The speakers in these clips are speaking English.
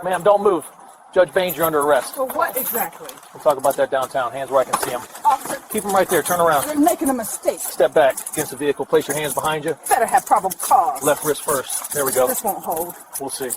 Ma'am, don't move. Judge Baines, you're under arrest. For what exactly? We'll talk about that downtown. Hands where I can see them. Officer, Keep them right there. Turn around. you're making a mistake. Step back against the vehicle. Place your hands behind you. Better have probable cause. Left wrist first. There we go. This won't hold. We'll see.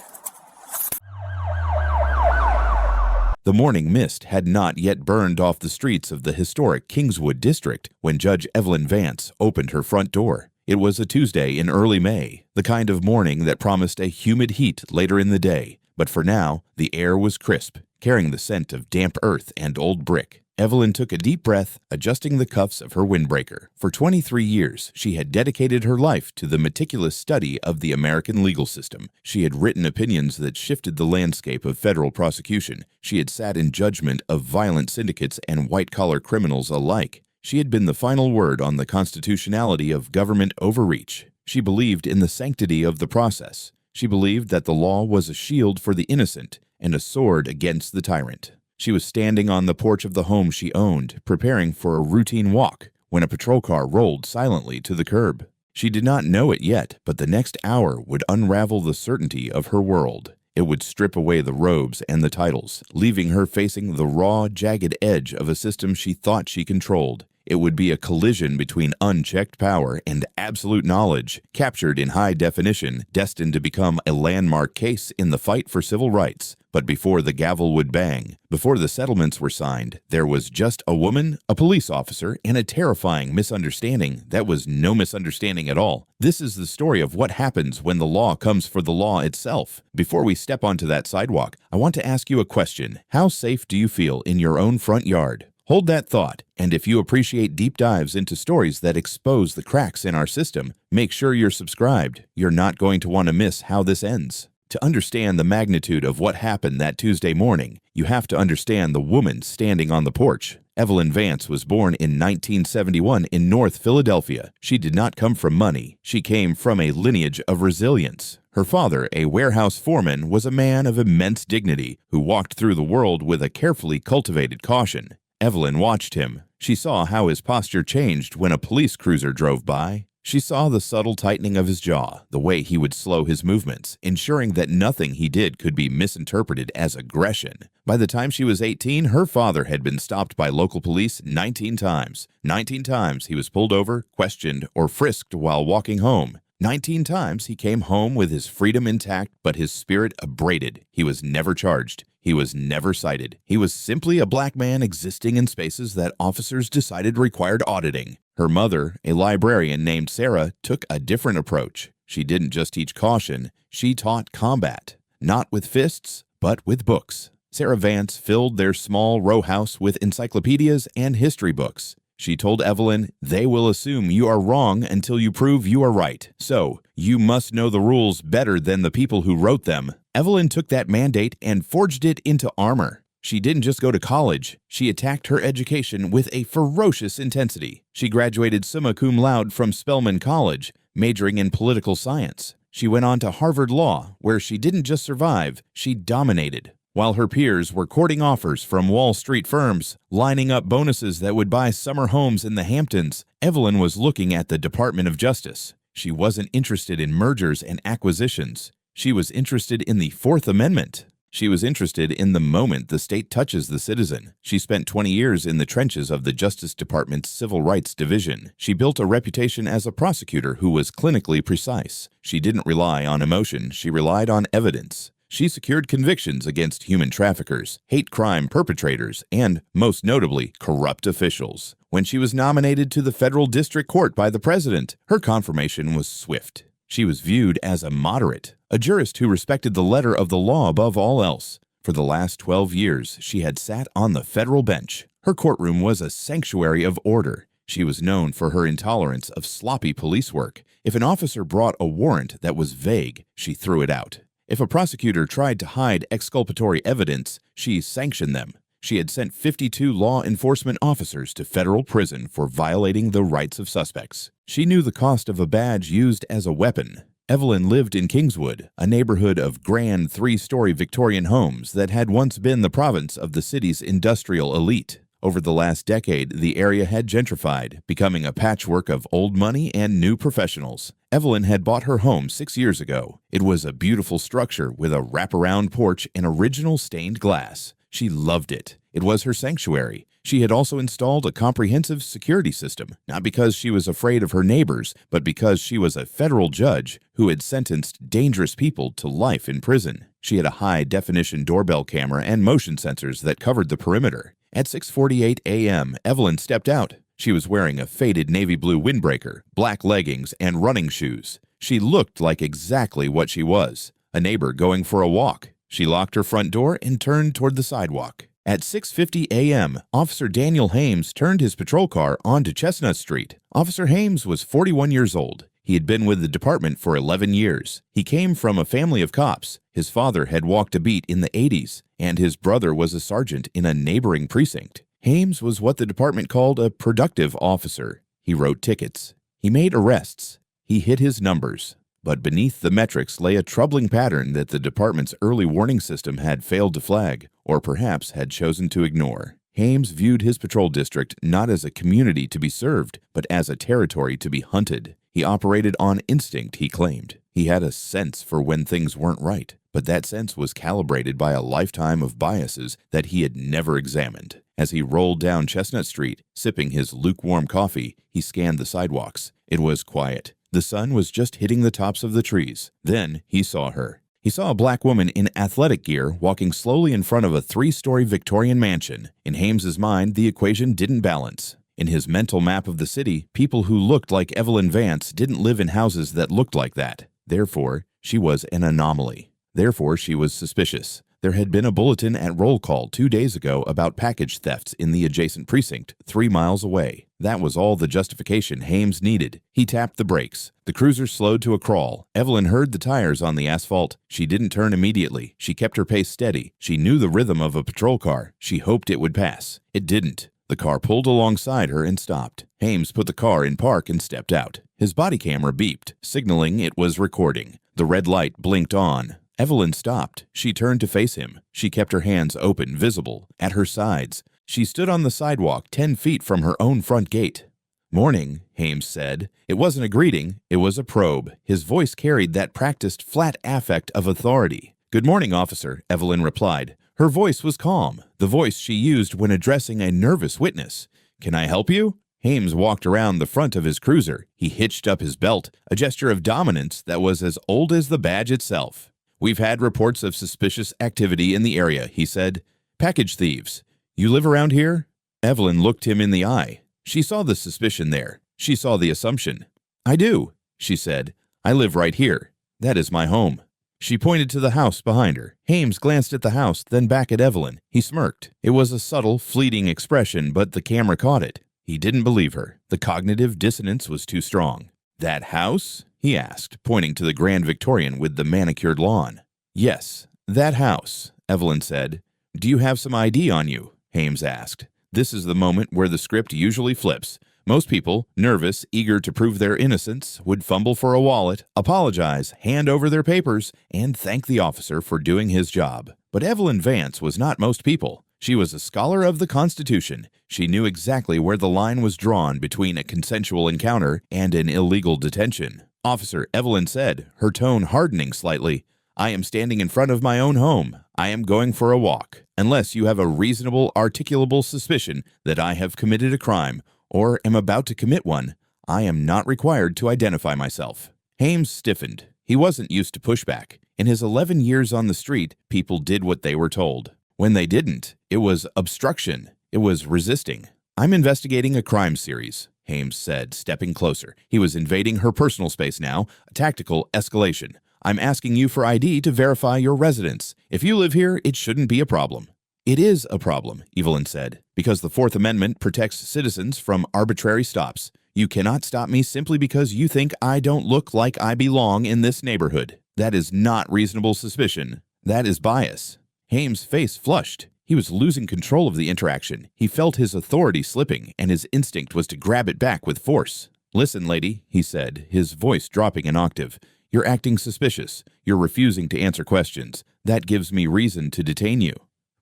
The morning mist had not yet burned off the streets of the historic Kingswood district when Judge Evelyn Vance opened her front door. It was a Tuesday in early May, the kind of morning that promised a humid heat later in the day. But for now, the air was crisp, carrying the scent of damp earth and old brick. Evelyn took a deep breath, adjusting the cuffs of her windbreaker. For 23 years, she had dedicated her life to the meticulous study of the American legal system. She had written opinions that shifted the landscape of federal prosecution. She had sat in judgment of violent syndicates and white-collar criminals alike. She had been the final word on the constitutionality of government overreach. She believed in the sanctity of the process. She believed that the law was a shield for the innocent and a sword against the tyrant. She was standing on the porch of the home she owned, preparing for a routine walk, when a patrol car rolled silently to the curb. She did not know it yet, but the next hour would unravel the certainty of her world. It would strip away the robes and the titles, leaving her facing the raw, jagged edge of a system she thought she controlled. It would be a collision between unchecked power and absolute knowledge, captured in high definition, destined to become a landmark case in the fight for civil rights. But before the gavel would bang, before the settlements were signed, there was just a woman, a police officer, and a terrifying misunderstanding that was no misunderstanding at all. This is the story of what happens when the law comes for the law itself. Before we step onto that sidewalk, I want to ask you a question. How safe do you feel in your own front yard? Hold that thought, and if you appreciate deep dives into stories that expose the cracks in our system, make sure you're subscribed. You're not going to want to miss how this ends. To understand the magnitude of what happened that Tuesday morning, you have to understand the woman standing on the porch. Evelyn Vance was born in 1971 in North Philadelphia. She did not come from money. She came from a lineage of resilience. Her father, a warehouse foreman, was a man of immense dignity who walked through the world with a carefully cultivated caution. Evelyn watched him. She saw how his posture changed when a police cruiser drove by. She saw the subtle tightening of his jaw, the way he would slow his movements, ensuring that nothing he did could be misinterpreted as aggression. By the time she was 18, her father had been stopped by local police 19 times. 19 times he was pulled over, questioned, or frisked while walking home. 19 times he came home with his freedom intact but his spirit abraded. He was never charged. He was never cited. He was simply a black man existing in spaces that officers decided required auditing. Her mother, a librarian named Sarah, took a different approach. She didn't just teach caution, she taught combat. Not with fists, but with books. Sarah Vance filled their small row house with encyclopedias and history books. She told Evelyn, "They will assume you are wrong until you prove you are right. So, you must know the rules better than the people who wrote them." Evelyn took that mandate and forged it into armor. She didn't just go to college. She attacked her education with a ferocious intensity. She graduated summa cum laude from Spelman College, majoring in political science. She went on to Harvard Law, where she didn't just survive, she dominated. While her peers were courting offers from Wall Street firms, lining up bonuses that would buy summer homes in the Hamptons, Evelyn was looking at the Department of Justice. She wasn't interested in mergers and acquisitions. She was interested in the Fourth Amendment. She was interested in the moment the state touches the citizen. She spent 20 years in the trenches of the Justice Department's Civil Rights Division. She built a reputation as a prosecutor who was clinically precise. She didn't rely on emotion, she relied on evidence. She secured convictions against human traffickers, hate crime perpetrators, and, most notably, corrupt officials. When she was nominated to the federal district court by the president, her confirmation was swift. She was viewed as a moderate, a jurist who respected the letter of the law above all else. For the last 12 years, she had sat on the federal bench. Her courtroom was a sanctuary of order. She was known for her intolerance of sloppy police work. If an officer brought a warrant that was vague, she threw it out. If a prosecutor tried to hide exculpatory evidence, she sanctioned them. She had sent 52 law enforcement officers to federal prison for violating the rights of suspects. She knew the cost of a badge used as a weapon. Evelyn lived in Kingswood, a neighborhood of grand 3-story Victorian homes that had once been the province of the city's industrial elite. Over the last decade, the area had gentrified, becoming a patchwork of old money and new professionals. Evelyn had bought her home 6 years ago. It was a beautiful structure with a wraparound porch and original stained glass. She loved it. It was her sanctuary. She had also installed a comprehensive security system, not because she was afraid of her neighbors, but because she was a federal judge who had sentenced dangerous people to life in prison. She had a high-definition doorbell camera and motion sensors that covered the perimeter. At 6:48 a.m., Evelyn stepped out. She was wearing a faded navy blue windbreaker, black leggings, and running shoes. She looked like exactly what she was, a neighbor going for a walk. She locked her front door and turned toward the sidewalk. At 6:50 a.m., Officer Daniel Hames turned his patrol car onto Chestnut Street. Officer Hames was 41 years old. He had been with the department for 11 years. He came from a family of cops. His father had walked a beat in the 80s, and his brother was a sergeant in a neighboring precinct. Hames was what the department called a productive officer. He wrote tickets. He made arrests. He hit his numbers. But beneath the metrics lay a troubling pattern that the department's early warning system had failed to flag, or perhaps had chosen to ignore. Hames viewed his patrol district not as a community to be served, but as a territory to be hunted. He operated on instinct, he claimed. He had a sense for when things weren't right, but that sense was calibrated by a lifetime of biases that he had never examined. As he rolled down Chestnut Street, sipping his lukewarm coffee, he scanned the sidewalks. It was quiet. The sun was just hitting the tops of the trees. Then he saw her. He saw a black woman in athletic gear walking slowly in front of a 3-story Victorian mansion. In Hames's mind, the equation didn't balance. In his mental map of the city, people who looked like Evelyn Vance didn't live in houses that looked like that. Therefore, she was an anomaly. Therefore, she was suspicious. There had been a bulletin at roll call 2 days ago about package thefts in the adjacent precinct, 3 miles away. That was all the justification Hames needed. He tapped the brakes. The cruiser slowed to a crawl. Evelyn heard the tires on the asphalt. She didn't turn immediately. She kept her pace steady. She knew the rhythm of a patrol car. She hoped it would pass. It didn't. The car pulled alongside her and stopped. Hames put the car in park and stepped out. His body camera beeped, signaling it was recording. The red light blinked on. Evelyn stopped. She turned to face him. She kept her hands open, visible, at her sides. She stood on the sidewalk 10 feet from her own front gate. "Morning," Hames said. It wasn't a greeting, it was a probe. His voice carried that practiced flat affect of authority. "Good morning, officer," Evelyn replied. Her voice was calm, the voice she used when addressing a nervous witness. "Can I help you?" Hames walked around the front of his cruiser. He hitched up his belt, a gesture of dominance that was as old as the badge itself. "We've had reports of suspicious activity in the area," he said. "Package thieves. You live around here?" Evelyn looked him in the eye. She saw the suspicion there. She saw the assumption. "I do," she said. "I live right here. That is my home." She pointed to the house behind her. Hames glanced at the house, then back at Evelyn. He smirked. It was a subtle, fleeting expression, but the camera caught it. He didn't believe her. The cognitive dissonance was too strong. "That house?" he asked, pointing to the Grand Victorian with the manicured lawn. "Yes, that house," Evelyn said. "Do you have some ID on you?" Hames asked. This is the moment where the script usually flips. Most people, nervous, eager to prove their innocence, would fumble for a wallet, apologize, hand over their papers, and thank the officer for doing his job. But Evelyn Vance was not most people. She was a scholar of the Constitution. She knew exactly where the line was drawn between a consensual encounter and an illegal detention. "Officer," Evelyn said, her tone hardening slightly, "I am standing in front of my own home. I am going for a walk. Unless you have a reasonable, articulable suspicion that I have committed a crime, or am about to commit one, I am not required to identify myself." Hames stiffened. He wasn't used to pushback. In his 11 years on the street, people did what they were told. When they didn't, it was obstruction. It was resisting. "I'm investigating a crime series," Hames said, stepping closer. He was invading her personal space now, a tactical escalation. "I'm asking you for ID to verify your residence. If you live here, it shouldn't be a problem." "It is a problem," Evelyn said, "because the Fourth Amendment protects citizens from arbitrary stops. You cannot stop me simply because you think I don't look like I belong in this neighborhood. That is not reasonable suspicion. That is bias." Hames' face flushed. He was losing control of the interaction. He felt his authority slipping, and his instinct was to grab it back with force. "Listen, lady," he said, his voice dropping an octave. "You're acting suspicious. You're refusing to answer questions. That gives me reason to detain you."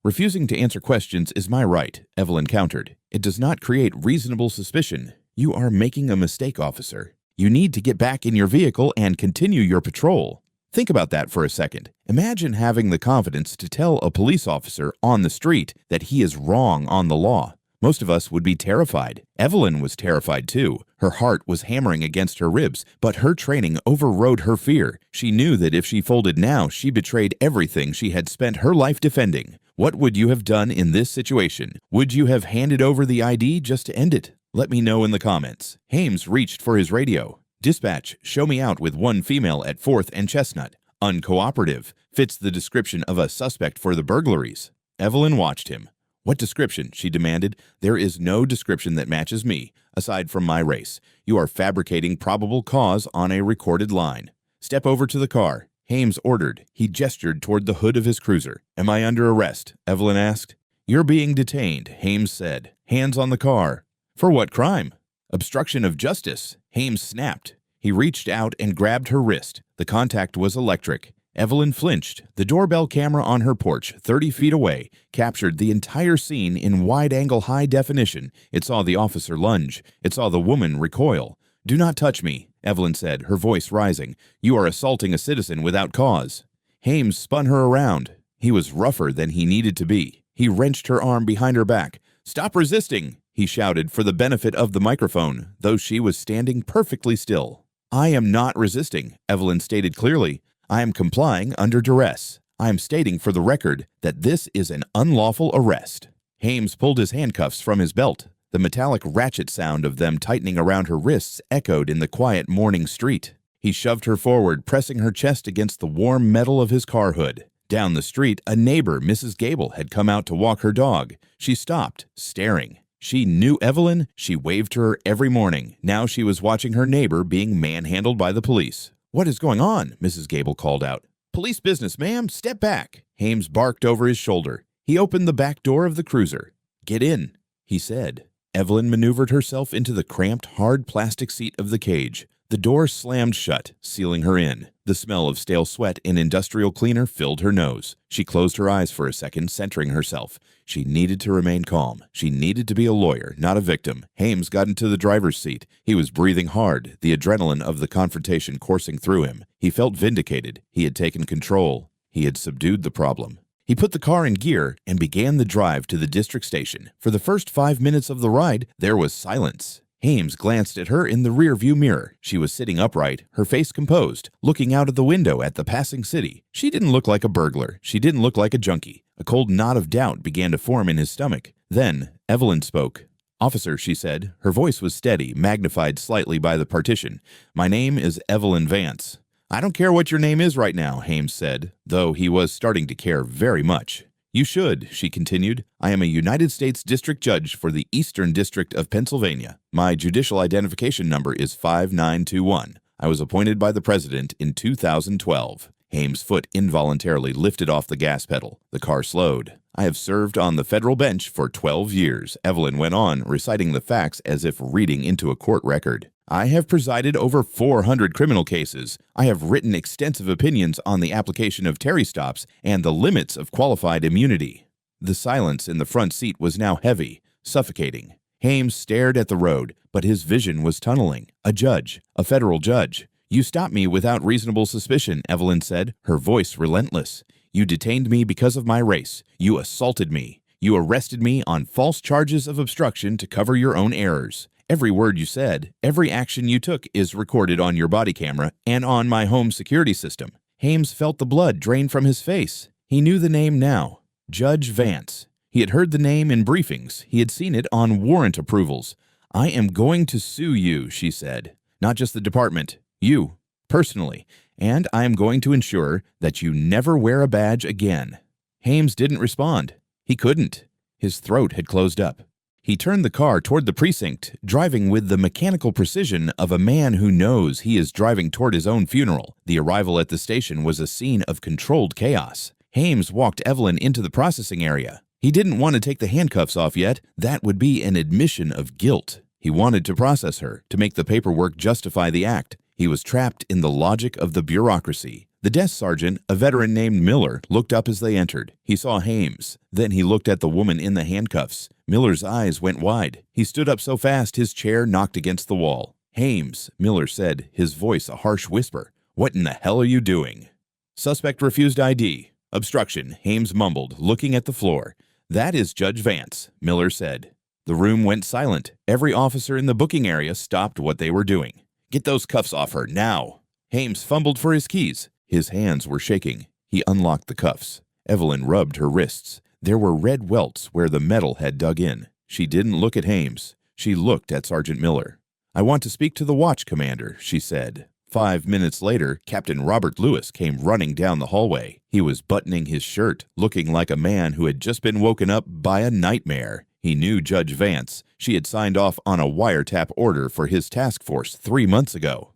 Refusing to answer questions is my right, Evelyn countered. It does not create reasonable suspicion. You are making a mistake, officer. You need to get back in your vehicle and continue your patrol. Think about that for a second. Imagine having the confidence to tell a police officer on the street that he is wrong on the law. Most of us would be terrified. Evelyn was terrified too. Her heart was hammering against her ribs, but her training overrode her fear. She knew that if she folded now, she betrayed everything she had spent her life defending. What would you have done in this situation? Would you have handed over the ID just to end it? Let me know in the comments. Hames reached for his radio. Dispatch, show me out with one female at 4th and Chestnut. Uncooperative. Fits the description of a suspect for the burglaries. Evelyn watched him. What description? She demanded. There is no description that matches me, aside from my race. You are fabricating probable cause on a recorded line. Step over to the car. Hames ordered. He gestured toward the hood of his cruiser. Am I under arrest? Evelyn asked. You're being detained, Hames said. Hands on the car. For what crime? Obstruction of justice. Hames snapped. He reached out and grabbed her wrist. The contact was electric. Evelyn flinched. The doorbell camera on her porch, 30 feet away, captured the entire scene in wide-angle high definition. It saw the officer lunge. It saw the woman recoil. Do not touch me, Evelyn said, her voice rising. You are assaulting a citizen without cause. Hames spun her around. He was rougher than he needed to be. He wrenched her arm behind her back. Stop resisting, he shouted for the benefit of the microphone, though she was standing perfectly still. I am not resisting, Evelyn stated clearly. I am complying under duress. I am stating for the record that this is an unlawful arrest. Hames pulled his handcuffs from his belt. The metallic ratchet sound of them tightening around her wrists echoed in the quiet morning street. He shoved her forward, pressing her chest against the warm metal of his car hood. Down the street, a neighbor, Mrs. Gable, had come out to walk her dog. She stopped, staring. She knew Evelyn. She waved to her every morning. Now she was watching her neighbor being manhandled by the police. What is going on? Mrs. Gable called out. Police business, ma'am. Step back. Hames barked over his shoulder. He opened the back door of the cruiser. Get in, he said. Evelyn maneuvered herself into the cramped, hard plastic seat of the cage. The door slammed shut, sealing her in. The smell of stale sweat and industrial cleaner filled her nose. She closed her eyes for a second, centering herself. She needed to remain calm. She needed to be a lawyer, not a victim. Hames got into the driver's seat. He was breathing hard, the adrenaline of the confrontation coursing through him. He felt vindicated. He had taken control. He had subdued the problem. He put the car in gear and began the drive to the district station. For the first 5 minutes of the ride, there was silence. Hames glanced at her in the rearview mirror. She was sitting upright, her face composed, looking out of the window at the passing city. She didn't look like a burglar. She didn't look like a junkie. A cold knot of doubt began to form in his stomach. Then Evelyn spoke. Officer, she said. Her voice was steady, magnified slightly by the partition. My name is Evelyn Vance. I don't care what your name is right now, Hames said, though he was starting to care very much. You should, she continued. I am a United States District Judge for the Eastern District of Pennsylvania. My judicial identification number is 5921. I was appointed by the President in 2012. Hames' foot involuntarily lifted off the gas pedal. The car slowed. I have served on the federal bench for 12 years, Evelyn went on, reciting the facts as if reading into a court record. I have presided over 400 criminal cases. I have written extensive opinions on the application of Terry stops and the limits of qualified immunity. The silence in the front seat was now heavy, suffocating. Hames stared at the road, but his vision was tunneling. A judge, a federal judge. You stopped me without reasonable suspicion, Evelyn said, her voice relentless. You detained me because of my race. You assaulted me. You arrested me on false charges of obstruction to cover your own errors. Every word you said, every action you took is recorded on your body camera and on my home security system. Hames felt the blood drain from his face. He knew the name now. Judge Vance. He had heard the name in briefings. He had seen it on warrant approvals. I am going to sue you, she said. Not just the department. You, personally. And I am going to ensure that you never wear a badge again. Hames didn't respond. He couldn't. His throat had closed up. He turned the car toward the precinct, driving with the mechanical precision of a man who knows he is driving toward his own funeral. The arrival at the station was a scene of controlled chaos. Hames walked Evelyn into the processing area. He didn't want to take the handcuffs off yet. That would be an admission of guilt. He wanted to process her, to make the paperwork justify the act. He was trapped in the logic of the bureaucracy. The desk sergeant, a veteran named Miller, looked up as they entered. He saw Hames. Then he looked at the woman in the handcuffs. Miller's eyes went wide. He stood up so fast his chair knocked against the wall. "Hames," Miller said, his voice a harsh whisper. "What in the hell are you doing?" Suspect refused ID. "Obstruction," Hames mumbled, looking at the floor. "That is Judge Vance," Miller said. The room went silent. Every officer in the booking area stopped what they were doing. "Get those cuffs off her, now!" Hames fumbled for his keys. His hands were shaking. He unlocked the cuffs. Evelyn rubbed her wrists. There were red welts where the metal had dug in. She didn't look at Hames. She looked at Sergeant Miller. "I want to speak to the watch commander," she said. 5 minutes later, Captain Robert Lewis came running down the hallway. He was buttoning his shirt, looking like a man who had just been woken up by a nightmare. He knew Judge Vance. She had signed off on a wiretap order for his task force 3 months ago.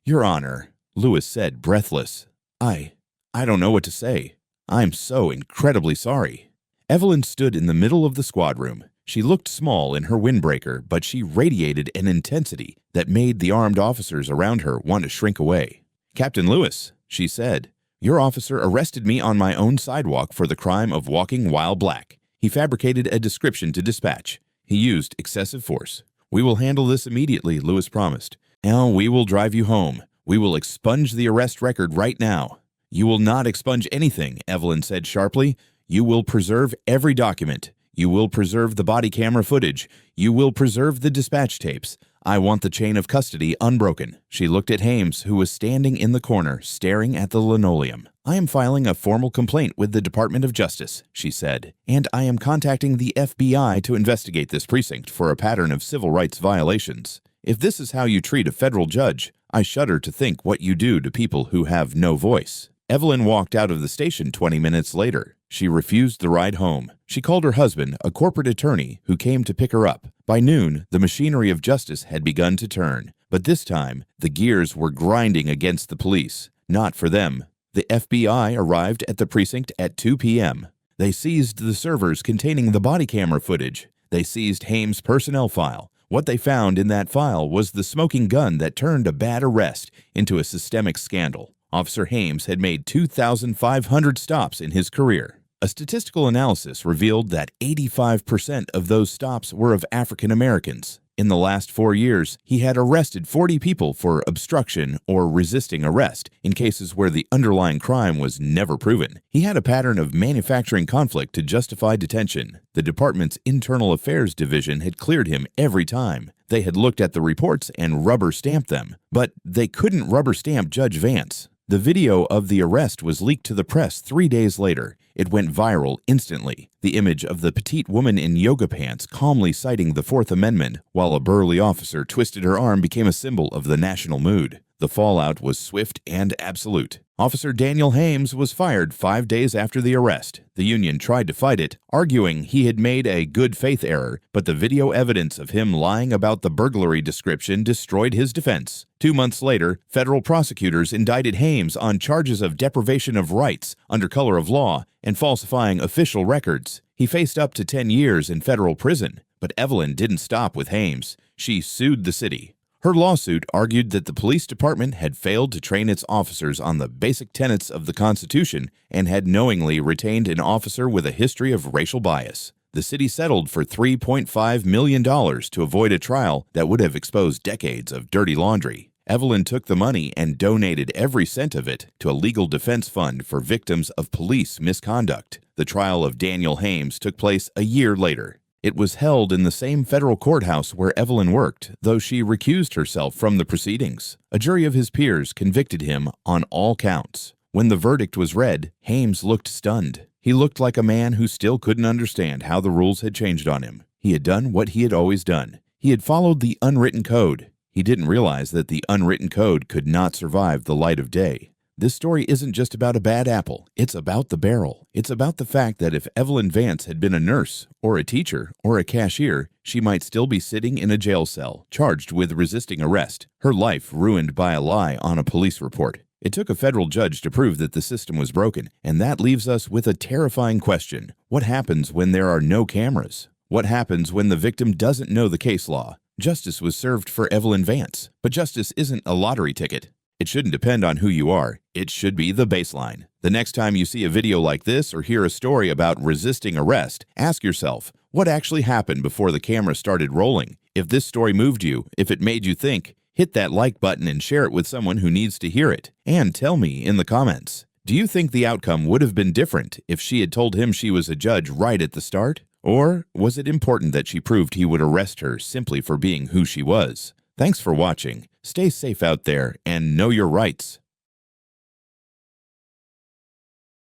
"Your Honor," Lewis said, breathless. I don't know what to say. I'm so incredibly sorry." Evelyn stood in the middle of the squad room. She looked small in her windbreaker, but she radiated an intensity that made the armed officers around her want to shrink away. "Captain Lewis," she said, "your officer arrested me on my own sidewalk for the crime of walking while black. He fabricated a description to dispatch. He used excessive force. We will handle this immediately," Lewis promised. "Now we will drive you home. We will expunge the arrest record right now." "You will not expunge anything," Evelyn said sharply. "You will preserve every document. You will preserve the body camera footage. You will preserve the dispatch tapes. I want the chain of custody unbroken." She looked at Hames, who was standing in the corner, staring at the linoleum. "I am filing a formal complaint with the Department of Justice," she said, "and I am contacting the FBI to investigate this precinct for a pattern of civil rights violations. If this is how you treat a federal judge, I shudder to think what you do to people who have no voice." Evelyn walked out of the station 20 minutes later. She refused the ride home. She called her husband, a corporate attorney, who came to pick her up. By noon, the machinery of justice had begun to turn. But this time, the gears were grinding against the police. Not for them. The FBI arrived at the precinct at 2 p.m. They seized the servers containing the body camera footage. They seized Hames' personnel file. What they found in that file was the smoking gun that turned a bad arrest into a systemic scandal. Officer Hames had made 2,500 stops in his career. A statistical analysis revealed that 85% of those stops were of African Americans. In the last 4 years, he had arrested 40 people for obstruction or resisting arrest in cases where the underlying crime was never proven. He had a pattern of manufacturing conflict to justify detention. The department's Internal Affairs Division had cleared him every time. They had looked at the reports and rubber-stamped them, but they couldn't rubber-stamp Judge Vance. The video of the arrest was leaked to the press 3 days later. It went viral instantly. The image of the petite woman in yoga pants calmly citing the Fourth Amendment while a burly officer twisted her arm became a symbol of the national mood. The fallout was swift and absolute. Officer Daniel Hames was fired 5 days after the arrest. The union tried to fight it, arguing he had made a good faith error, but the video evidence of him lying about the burglary description destroyed his defense. 2 months later, federal prosecutors indicted Hames on charges of deprivation of rights under color of law and falsifying official records. He faced up to 10 years in federal prison, but Evelyn didn't stop with Hames. She sued the city. Her lawsuit argued that the police department had failed to train its officers on the basic tenets of the Constitution and had knowingly retained an officer with a history of racial bias. The city settled for $3.5 million to avoid a trial that would have exposed decades of dirty laundry. Evelyn took the money and donated every cent of it to a legal defense fund for victims of police misconduct. The trial of Daniel Hames took place a year later. It was held in the same federal courthouse where Evelyn worked, though she recused herself from the proceedings. A jury of his peers convicted him on all counts. When the verdict was read, Hames looked stunned. He looked like a man who still couldn't understand how the rules had changed on him. He had done what he had always done. He had followed the unwritten code. He didn't realize that the unwritten code could not survive the light of day. This story isn't just about a bad apple. It's about the barrel. It's about the fact that if Evelyn Vance had been a nurse, or a teacher, or a cashier, she might still be sitting in a jail cell, charged with resisting arrest, her life ruined by a lie on a police report. It took a federal judge to prove that the system was broken, and that leaves us with a terrifying question. What happens when there are no cameras? What happens when the victim doesn't know the case law? Justice was served for Evelyn Vance, but justice isn't a lottery ticket. It shouldn't depend on who you are. It should be the baseline. The next time you see a video like this or hear a story about resisting arrest, ask yourself, what actually happened before the camera started rolling? If this story moved you, if it made you think, hit that like button and share it with someone who needs to hear it. And tell me in the comments, do you think the outcome would have been different if she had told him she was a judge right at the start? Or was it important that she proved he would arrest her simply for being who she was? Thanks for watching. Stay safe out there and know your rights.